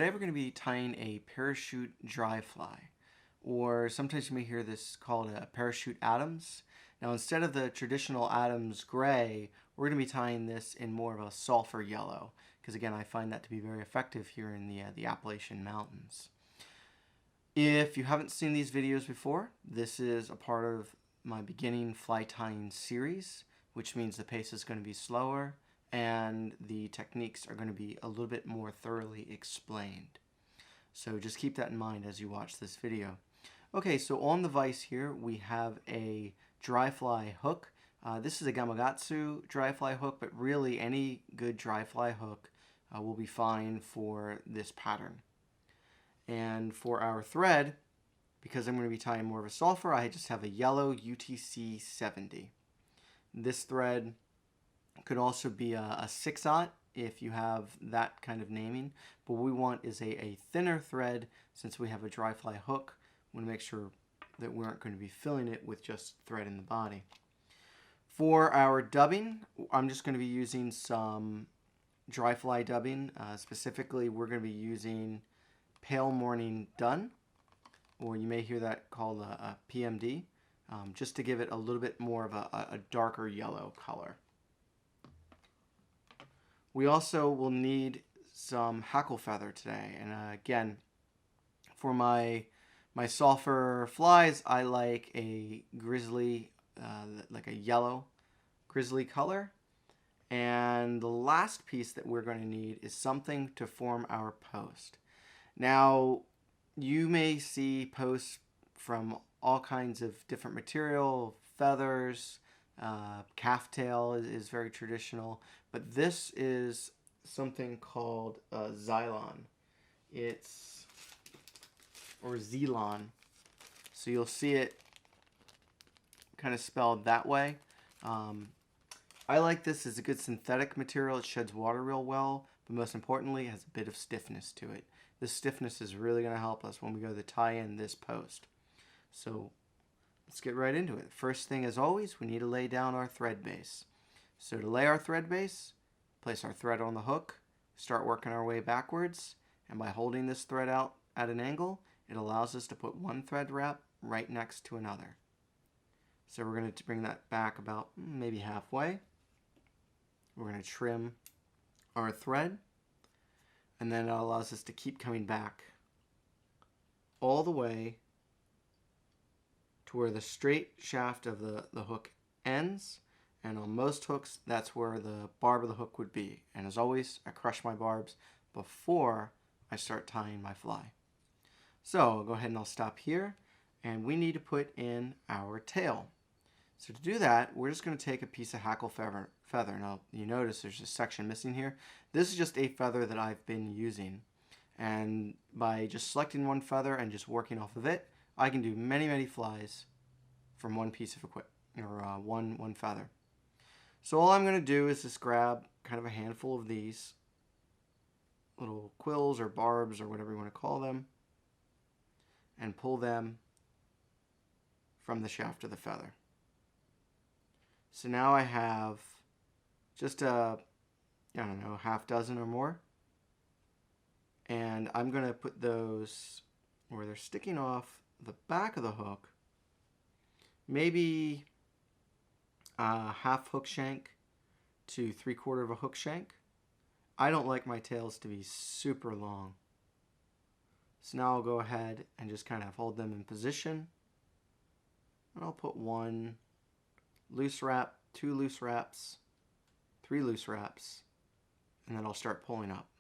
today we're going to be tying a parachute dry fly, or sometimes you may hear this called a parachute Adams. Now instead of the traditional Adams gray, we're going to be tying this in more of a sulfur yellow, because again I find that to be very effective here in the Appalachian Mountains. If you haven't seen these videos before, this is a part of my beginning fly tying series, which means the pace is going to be slower and the techniques are going to be a little bit more thoroughly explained. So just keep that in mind as you watch this video. Okay, so on the vise here we have a dry fly hook. This is a Gamakatsu dry fly hook, but really any good dry fly hook will be fine for this pattern. And for our thread, because I'm going to be tying more of a sulfur, I just have a yellow UTC 70. This thread could also be a 6/0 if you have that kind of naming, but what we want is a thinner thread. Since we have a dry fly hook, we want to make sure that we aren't going to be filling it with just thread in the body. For our dubbing, I'm just going to be using some dry fly dubbing. Specifically, we're going to be using Pale Morning Dun, or you may hear that called a PMD, just to give it a little bit more of a darker yellow color. We also will need some hackle feather today, and again, for my sulfur flies, I like a Grizzly, like a yellow Grizzly color. And the last piece that we're going to need is something to form our post. Now, you may see posts from all kinds of different material, feathers, calf tail is very traditional, but this is something called Xylon. Or Zelon. So you'll see it kind of spelled that way. I like this as a good synthetic material. It sheds water real well, but most importantly, it has a bit of stiffness to it. This stiffness is really going to help us when we go to tie in this post. So let's get right into it. First thing, as always, we need to lay down our thread base. So to lay our thread base, place our thread on the hook, start working our way backwards, and by holding this thread out at an angle, it allows us to put one thread wrap right next to another. So we're going to bring that back about maybe halfway. We're going to trim our thread, and then it allows us to keep coming back all the way to where the straight shaft of the hook ends, and on most hooks that's where the barb of the hook would be. And as always, I crush my barbs before I start tying my fly. So I'll go ahead and I'll stop here, and we need to put in our tail. So to do that, we're just going to take a piece of hackle feather. Now you notice there's a section missing here. This is just a feather that I've been using, and by just selecting one feather and just working off of it, I can do many flies from one piece of equipment, or one feather. So all I'm going to do is just grab kind of a handful of these little quills or barbs or whatever you want to call them, and pull them from the shaft of the feather. So now I have just I don't know, half dozen or more, and I'm going to put those where they're sticking off the back of the hook, maybe half hook shank to 3/4 of a hook shank. I don't like my tails to be super long. So now I'll go ahead and just kind of hold them in position, and I'll put one loose wrap, 2 loose wraps, 3 loose wraps, and then I'll start pulling up.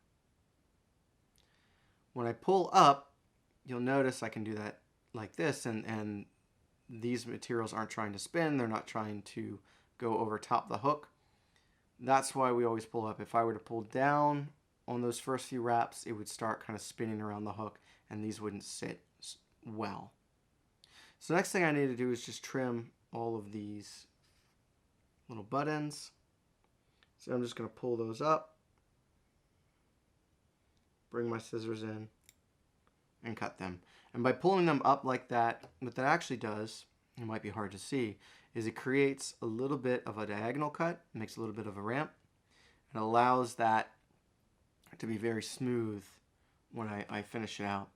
When I pull up, you'll notice I can do that like this, and these materials aren't trying to spin, they're not trying to go over top the hook. That's why we always pull up. If I were to pull down on those first few wraps, it would start kind of spinning around the hook, and these wouldn't sit well. So next thing I need to do is just trim all of these little butt ends. So I'm just going to pull those up, bring my scissors in, and cut them. And by pulling them up like that, what that actually does, it might be hard to see, is it creates a little bit of a diagonal cut, makes a little bit of a ramp, and allows that to be very smooth when I finish it out.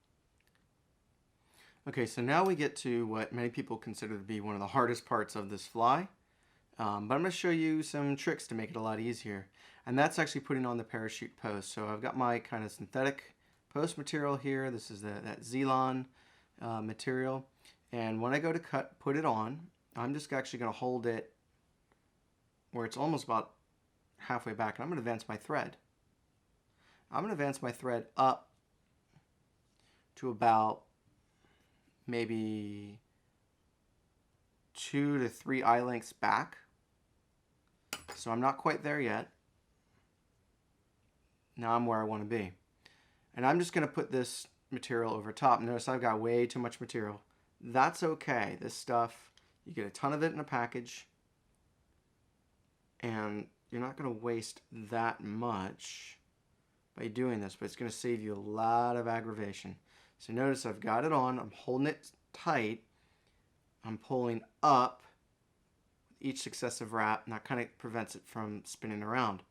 Okay, so now we get to what many people consider to be one of the hardest parts of this fly. But I'm going to show you some tricks to make it a lot easier. And that's actually putting on the parachute post. So I've got my kind of synthetic post material here. This is that Zelon material. And when I go to put it on, I'm just actually going to hold it where it's almost about halfway back. And I'm going to advance my thread. I'm going to advance my thread up to about maybe 2 to 3 eye lengths back. So I'm not quite there yet. Now I'm where I want to be. And I'm just going to put this material over top. Notice I've got way too much material. That's okay. This stuff, you get a ton of it in a package. And you're not going to waste that much by doing this, but it's going to save you a lot of aggravation. So notice I've got it on. I'm holding it tight. I'm pulling up each successive wrap, and that kind of prevents it from spinning around.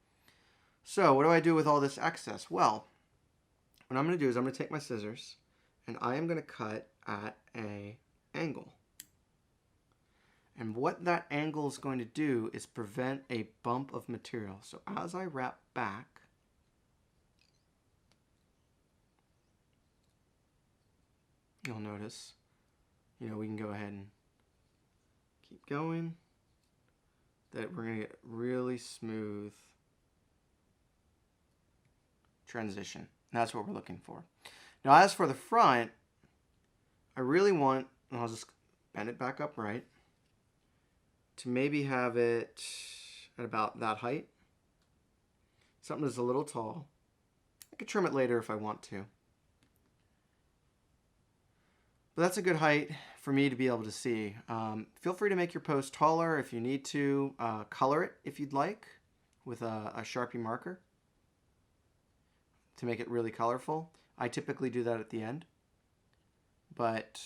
So what do I do with all this excess? Well, what I'm going to do is I'm going to take my scissors and I am going to cut at an angle. And what that angle is going to do is prevent a bump of material. So as I wrap back, you'll notice, we can go ahead and keep going, that we're going to get really smooth transition. And that's what we're looking for. Now, as for the front, I really want, and I'll just bend it back upright, to maybe have it at about that height. Something that's a little tall. I could trim it later if I want to. But that's a good height for me to be able to see. Feel free to make your post taller if you need to. Color it if you'd like with a Sharpie marker to make it really colorful. I typically do that at the end. But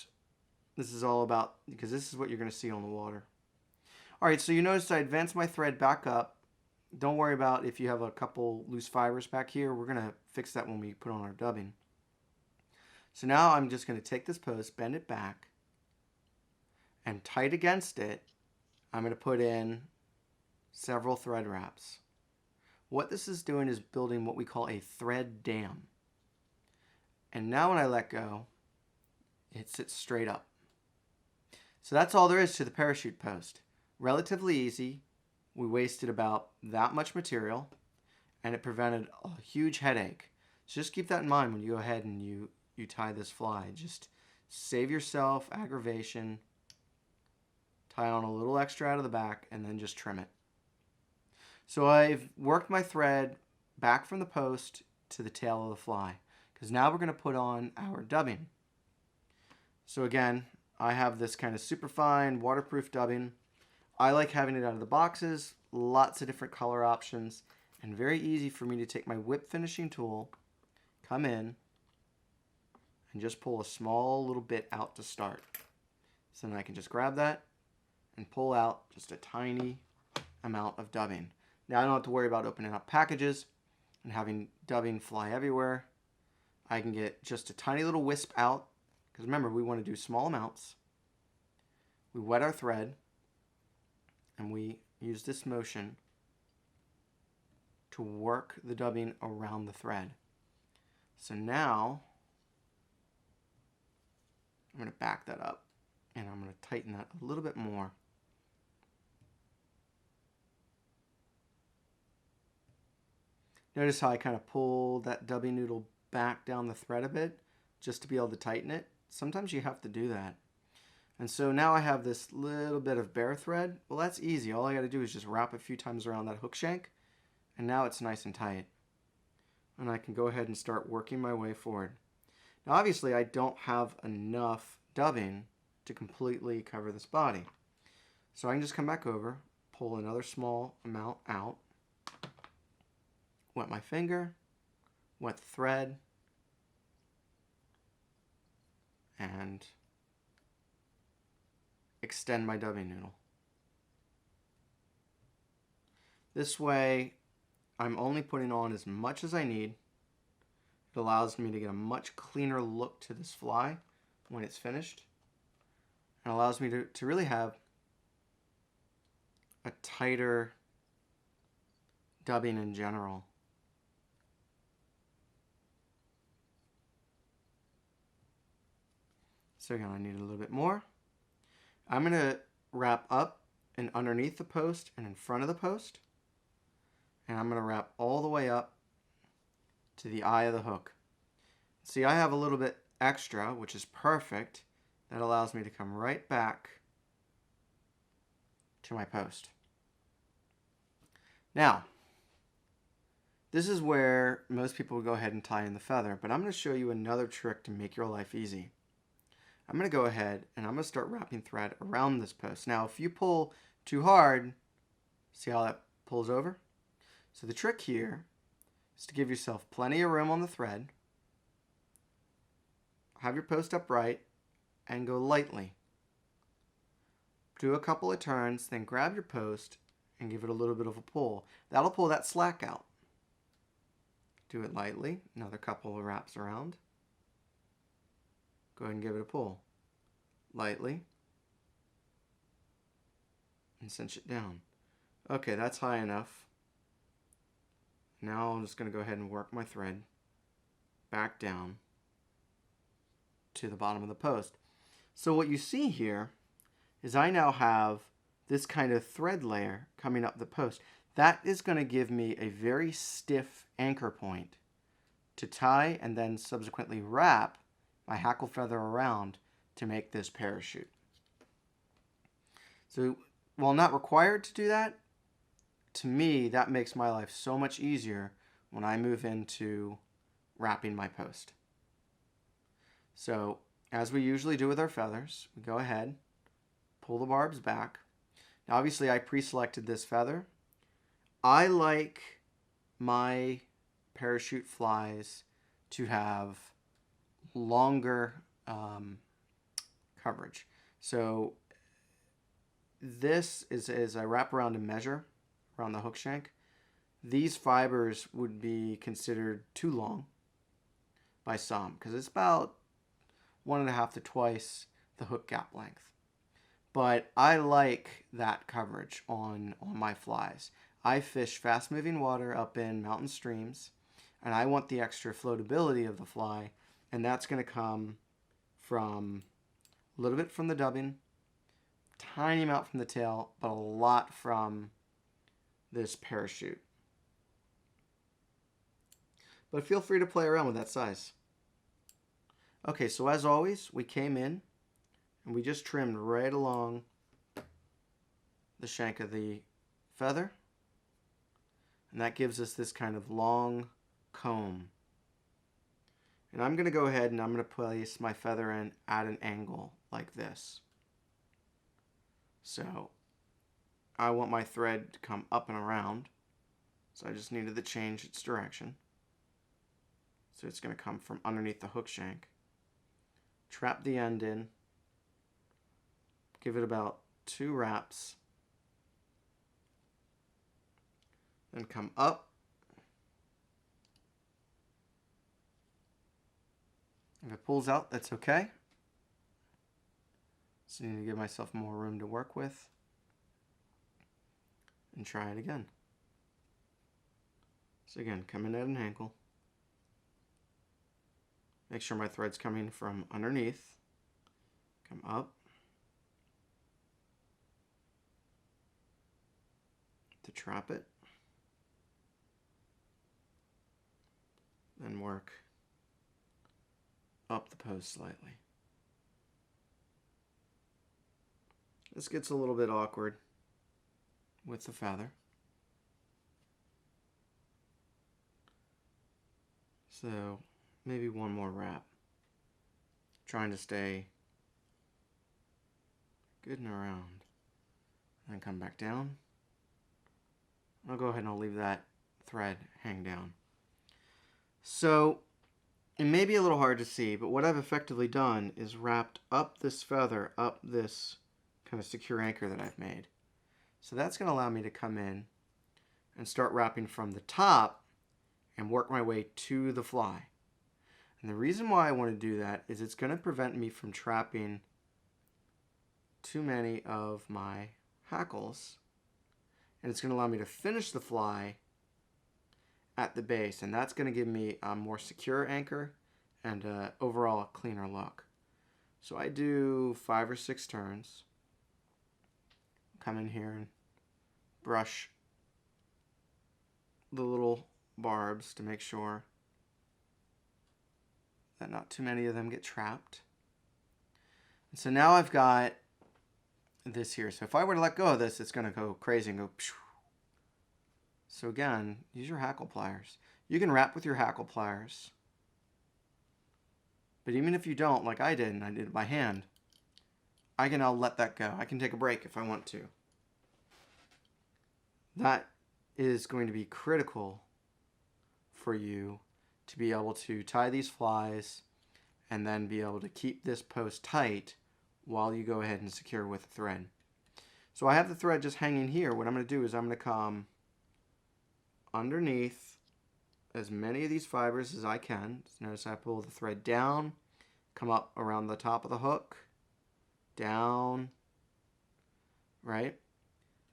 this is all about, because this is what you're going to see on the water. All right, so you notice I advanced my thread back up. Don't worry about if you have a couple loose fibers back here. We're going to fix that when we put on our dubbing. So now I'm just going to take this post, bend it back, and tight against it, I'm going to put in several thread wraps. What this is doing is building what we call a thread dam. And now when I let go, it sits straight up. So that's all there is to the parachute post. Relatively easy. We wasted about that much material, and it prevented a huge headache. So just keep that in mind when you go ahead and you tie this fly. Just save yourself aggravation, tie on a little extra out of the back, and then just trim it. So I've worked my thread back from the post to the tail of the fly, because now we're going to put on our dubbing. So again, I have this kind of super fine waterproof dubbing. I like having it out of the boxes, lots of different color options, and very easy for me to take my whip finishing tool, come in, and just pull a small little bit out to start. So then I can just grab that and pull out just a tiny amount of dubbing. Now I don't have to worry about opening up packages and having dubbing fly everywhere. I can get just a tiny little wisp out, because remember, we want to do small amounts. We wet our thread, and we use this motion to work the dubbing around the thread. So now I'm going to back that up, and I'm going to tighten that a little bit more. Notice how I kind of pull that dubbing noodle back down the thread a bit just to be able to tighten it. Sometimes you have to do that. And so now I have this little bit of bare thread. Well, that's easy. All I got to do is just wrap a few times around that hook shank, and now it's nice and tight. And I can go ahead and start working my way forward. Now, obviously, I don't have enough dubbing to completely cover this body. So I can just come back over, pull another small amount out, wet my finger, wet the thread, and extend my dubbing noodle. This way, I'm only putting on as much as I need, It allows me to get a much cleaner look to this fly when it's finished. And allows me to really have a tighter dubbing in general. So again, I need a little bit more. I'm going to wrap up and underneath the post and in front of the post. And I'm going to wrap all the way up to the eye of the hook. See, I have a little bit extra, which is perfect. That allows me to come right back to my post. Now, this is where most people would go ahead and tie in the feather, but I'm going to show you another trick to make your life easy. I'm going to go ahead and I'm going to start wrapping thread around this post. Now, if you pull too hard, see how that pulls over? So the trick here is to give yourself plenty of room on the thread, have your post upright, and go lightly. Do a couple of turns, then grab your post and give it a little bit of a pull. That'll pull that slack out. Do it lightly, another couple of wraps around. Go ahead and give it a pull. Lightly. And cinch it down. Okay, that's high enough. Now I'm just going to go ahead and work my thread back down to the bottom of the post. So what you see here is I now have this kind of thread layer coming up the post. That is going to give me a very stiff anchor point to tie and then subsequently wrap my hackle feather around to make this parachute. So while not required to do that, to me that makes my life so much easier when I move into wrapping my post. So as we usually do with our feathers, we go ahead, pull the barbs back. Now obviously I pre-selected this feather. I like my parachute flies to have longer coverage. So this is as I wrap around and measure around the hook shank, these fibers would be considered too long by some because it's about 1.5 to twice the hook gap length. But I like that coverage on my flies. I fish fast moving water up in mountain streams, and I want the extra floatability of the fly, and that's going to come from a little bit from the dubbing, tiny amount from the tail, but a lot from this parachute. But feel free to play around with that size. Okay, so as always, we came in and we just trimmed right along the shank of the feather. And that gives us this kind of long comb. And I'm going to go ahead and I'm going to place my feather in at an angle like this. So I want my thread to come up and around. So I just needed to change its direction. So it's going to come from underneath the hook shank. Trap the end in. Give it about 2 wraps. Then come up. If it pulls out, that's okay. So I need to give myself more room to work with. And try it again. So again, come in at an angle. Make sure my thread's coming from underneath. Come up. To trap it. Then work up the post slightly. This gets a little bit awkward with the feather. So maybe one more wrap. Trying to stay good and around. And come back down. I'll go ahead and I'll leave that thread hang down. So it may be a little hard to see, but what I've effectively done is wrapped up this feather, up this kind of secure anchor that I've made. So that's going to allow me to come in and start wrapping from the top and work my way to the fly. And the reason why I want to do that is it's going to prevent me from trapping too many of my hackles. And it's going to allow me to finish the fly at the base. And that's going to give me a more secure anchor and overall a cleaner look. So I do 5 or 6 turns. Come in here and brush the little barbs to make sure that not too many of them get trapped. And so now I've got this here. So if I were to let go of this, it's going to go crazy and go pshh. So again, use your hackle pliers. You can wrap with your hackle pliers. But even if you don't, like I did, and I did it by hand, I can now let that go. I can take a break if I want to. That is going to be critical for you to be able to tie these flies and then be able to keep this post tight while you go ahead and secure with a thread. So I have the thread just hanging here. What I'm going to do is I'm going to come underneath as many of these fibers as I can. Just notice I pull the thread down, come up around the top of the hook, down, right?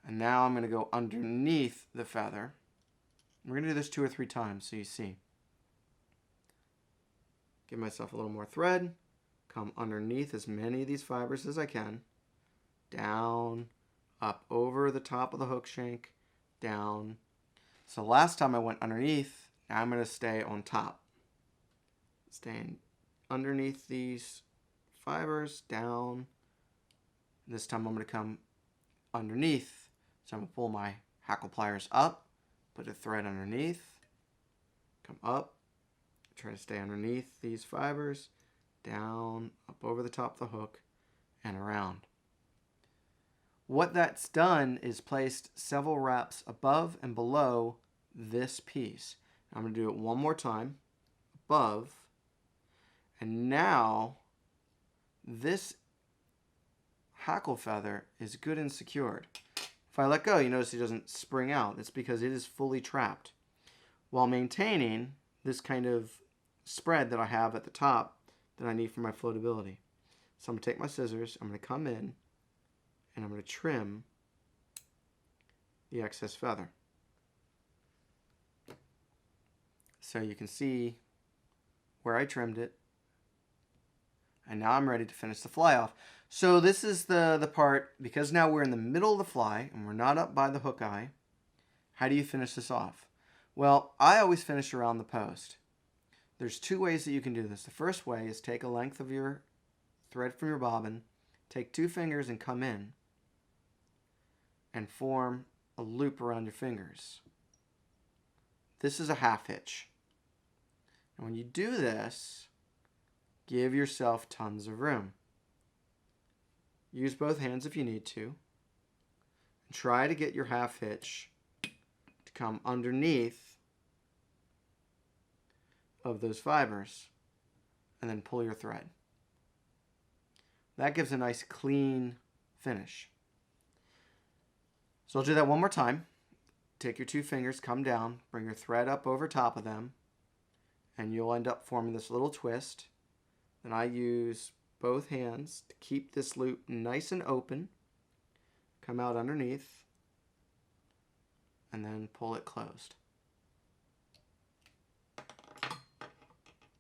And now I'm going to go underneath the feather. We're going to do this 2 or 3 times so you see. Give myself a little more thread. Come underneath as many of these fibers as I can. Down, up over the top of the hook shank, down. So last time I went underneath, now I'm going to stay on top. Staying underneath these fibers, down. This time I'm going to come underneath. So I'm going to pull my hackle pliers up, put a thread underneath, come up, try to stay underneath these fibers, down, up over the top of the hook, and around. What that's done is placed several wraps above and below this piece. I'm going to do it one more time, above, and now this hackle feather is good and secured. If I let go, you notice it doesn't spring out. It's because it is fully trapped, while maintaining this kind of spread that I have at the top that I need for my floatability. So I'm going to take my scissors, I'm going to come in, and I'm going to trim the excess feather. So you can see where I trimmed it. And now I'm ready to finish the fly off. So this is the part, because now we're in the middle of the fly and we're not up by the hook eye. How do you finish this off? Well, I always finish around the post. There's 2 ways that you can do this. The first way is take a length of your thread from your bobbin, take 2 fingers and come in and form a loop around your fingers. This is a half hitch. And when you do this, give yourself tons of room. Use both hands if you need to. And try to get your half hitch to come underneath of those fibers and then pull your thread. That gives a nice clean finish. So I'll do that one more time. Take your 2 fingers, come down, bring your thread up over top of them, and you'll end up forming this little twist. Then I use both hands to keep this loop nice and open. Come out underneath and then pull it closed.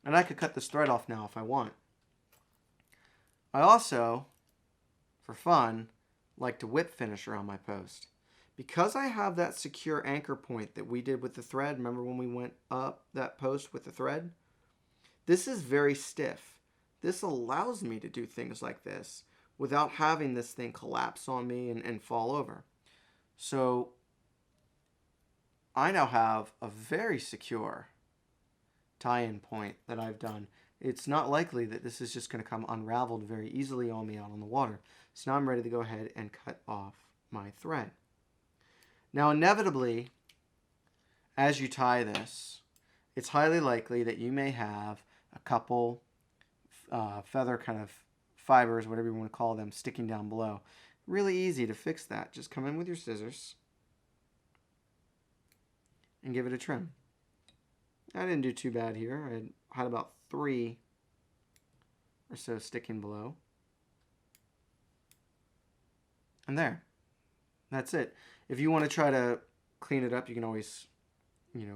And I could cut this thread off now if I want. I also, for fun, like to whip finish around my post. Because I have that secure anchor point that we did with the thread, remember when we went up that post with the thread? This is very stiff. This allows me to do things like this without having this thing collapse on me and fall over. So I now have a very secure tie-in point that I've done. It's not likely that this is just going to come unraveled very easily on me out on the water. So now I'm ready to go ahead and cut off my thread. Now inevitably, as you tie this, it's highly likely that you may have a couple feather kind of fibers, whatever you want to call them, sticking down below. Really easy to fix that. Just come in with your scissors and give it a trim. I didn't do too bad here. I had about 3 or so sticking below. And there. That's it. If you want to try to clean it up, you can always,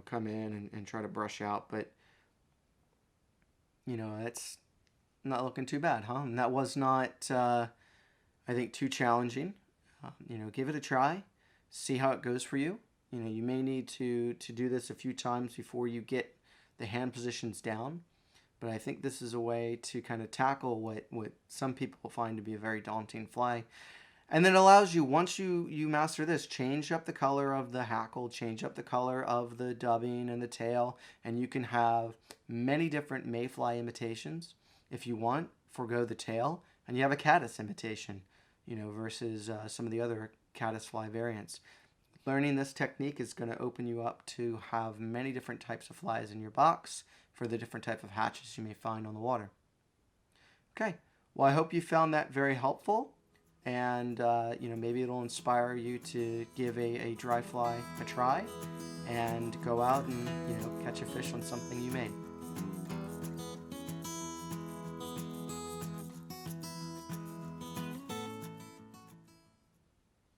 come in and try to brush out. But, it's not looking too bad, huh? And that was not, I think, too challenging. Give it a try. See how it goes for you. You may need to do this a few times before you get the hand positions down. But I think this is a way to kind of tackle what some people find to be a very daunting fly. And then it allows you, once you master this, change up the color of the hackle, change up the color of the dubbing and the tail, and you can have many different mayfly imitations. If you want, forego the tail, and you have a caddis imitation, versus some of the other caddisfly variants. Learning this technique is going to open you up to have many different types of flies in your box for the different type of hatches you may find on the water. Okay, well, I hope you found that very helpful. And, maybe it'll inspire you to give a dry fly a try and go out and, catch a fish on something you made.